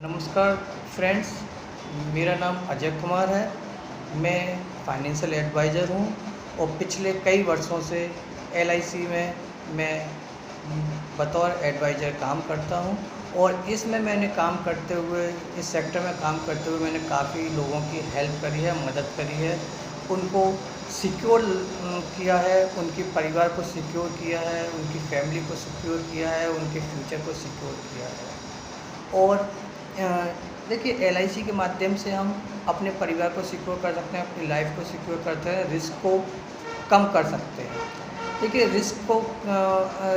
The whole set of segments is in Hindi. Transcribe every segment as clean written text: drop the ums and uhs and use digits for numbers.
नमस्कार फ्रेंड्स, मेरा नाम अजय कुमार है। मैं फाइनेंशियल एडवाइज़र हूँ और पिछले कई वर्षों से एलआईसी में मैं बतौर एडवाइज़र काम करता हूँ और इसमें मैंने काम करते हुए इस सेक्टर में काम करते हुए मैंने काफ़ी लोगों की हेल्प करी है, मदद करी है। उनको सिक्योर किया है, उनके परिवार को सिक्योर किया है, उनकी फैमिली को सिक्योर किया है, उनके फ्यूचर को सिक्योर किया है। और देखिए, एलआईसी के माध्यम से हम अपने परिवार को सिक्योर कर सकते हैं, अपनी लाइफ को सिक्योर करते हैं, रिस्क को कम कर सकते हैं। देखिए,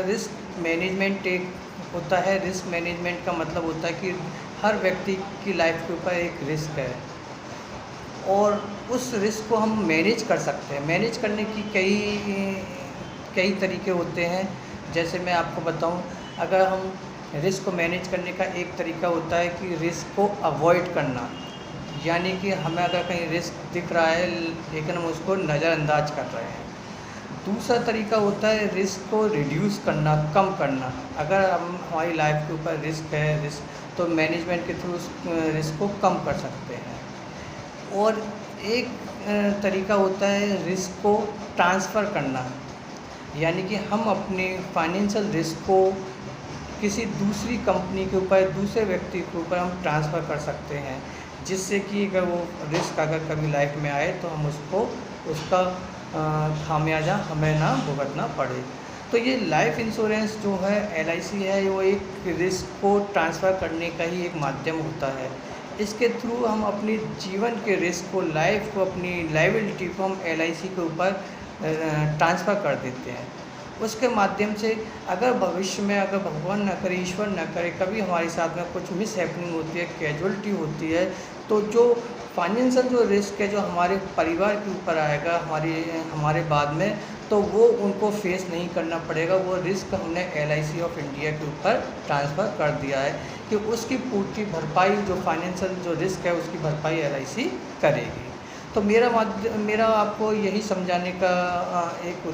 रिस्क मैनेजमेंट एक होता है। रिस्क मैनेजमेंट का मतलब होता है कि हर व्यक्ति की लाइफ के ऊपर एक रिस्क है और उस रिस्क को हम मैनेज कर सकते हैं। मैनेज करने की कई तरीके होते हैं। जैसे मैं आपको बताऊं, अगर हम रिस्क को मैनेज करने का एक तरीका होता है कि रिस्क को अवॉइड करना, यानी कि हमें अगर कहीं रिस्क दिख रहा है लेकिन हम उसको नज़रअंदाज कर रहे हैं। दूसरा तरीका होता है रिस्क को रिड्यूस करना, कम करना। अगर हमारी लाइफ के ऊपर रिस्क तो मैनेजमेंट के थ्रू उस रिस्क को कम कर सकते हैं। और एक तरीका होता है रिस्क को ट्रांसफ़र करना, यानी कि हम अपने फाइनेंशियल रिस्क को किसी दूसरी कंपनी के ऊपर, दूसरे व्यक्ति के ऊपर हम ट्रांसफ़र कर सकते हैं, जिससे कि अगर वो रिस्क अगर कभी लाइफ में आए तो हम उसका खामियाजा हमें ना भुगतना पड़े। तो ये लाइफ इंश्योरेंस जो है एलआईसी है, वो एक रिस्क को ट्रांसफ़र करने का ही एक माध्यम होता है। इसके थ्रू हम अपनी जीवन के रिस्क को, लाइफ को, अपनी लायबिलिटी को हम एलआईसी के ऊपर ट्रांसफ़र कर देते हैं। उसके माध्यम से अगर भविष्य में, अगर भगवान न करे, ईश्वर न करे, कभी हमारे साथ में कुछ मिस हैपनिंग होती है, कैजुअलिटी होती है, तो जो फाइनेंशियल जो रिस्क है जो हमारे परिवार के ऊपर आएगा हमारे बाद में, तो वो उनको फेस नहीं करना पड़ेगा। वो रिस्क हमने एलआईसी ऑफ इंडिया के ऊपर ट्रांसफ़र कर दिया है कि उसकी पूर्ति भरपाई, जो फाइनेंशियल जो रिस्क है उसकी भरपाई एलआईसी करेगी। तो मेरा आपको यही समझाने का एक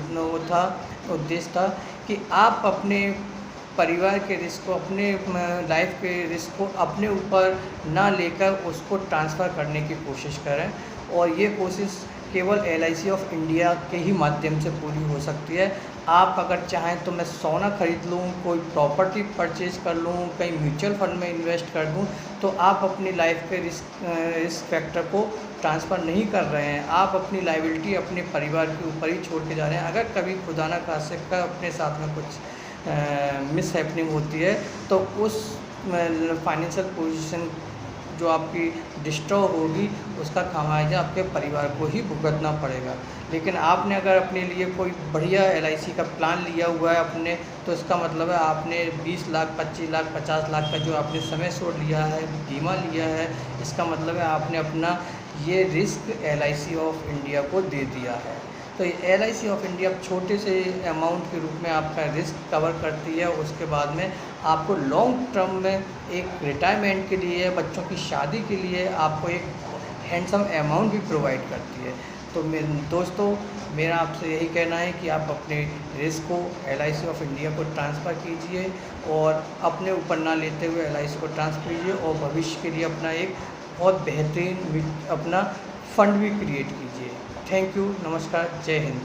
उद्देश्य था कि आप अपने परिवार के रिस्क को, अपने लाइफ के रिस्क को अपने ऊपर ना लेकर उसको ट्रांसफ़र करने की कोशिश करें। और ये कोशिश केवल एलआईसी ऑफ इंडिया के ही माध्यम से पूरी हो सकती है। आप अगर चाहें तो मैं सोना खरीद लूँ, कोई प्रॉपर्टी परचेज़ कर लूँ, कहीं म्यूचुअल फंड में इन्वेस्ट कर दूँ, तो आप अपनी लाइफ के रिस्क फैक्टर को ट्रांसफ़र नहीं कर रहे हैं। आप अपनी लायबिलिटी अपने परिवार के ऊपर ही छोड़ के जा रहे हैं। अगर कभी खुदा न खास्ता अपने साथ में कुछ मिस हैपनिंग होती है तो उस फाइनेंशियल पोजीशन जो आपकी डिस्ट्रॉय होगी, उसका खामियाजा आपके परिवार को ही भुगतना पड़ेगा। लेकिन आपने अगर अपने लिए कोई बढ़िया एलआईसी का प्लान लिया हुआ है अपने, तो इसका मतलब है आपने 20 लाख, 25 लाख, 50 लाख का जो आपने समय छोड़ लिया है, बीमा लिया है, इसका मतलब है आपने अपना ये रिस्क एलआईसी ऑफ इंडिया को दे दिया है। तो एलआईसी ऑफ इंडिया छोटे से अमाउंट के रूप में आपका रिस्क कवर करती है। उसके बाद में आपको लॉन्ग टर्म में एक रिटायरमेंट के लिए, बच्चों की शादी के लिए आपको एक हैंडसम अमाउंट भी प्रोवाइड करती है। तो दोस्तों, मेरा आपसे यही कहना है कि आप अपने रिस्क को एलआईसी ऑफ इंडिया को ट्रांसफ़र कीजिए और अपने ऊपर ना लेते हुए एलआईसी को ट्रांसफ़र कीजिए और भविष्य के लिए अपना एक बहुत बेहतरीन अपना फ़ंड भी क्रिएट कीजिए। थैंक यू, नमस्कार, जय हिंद।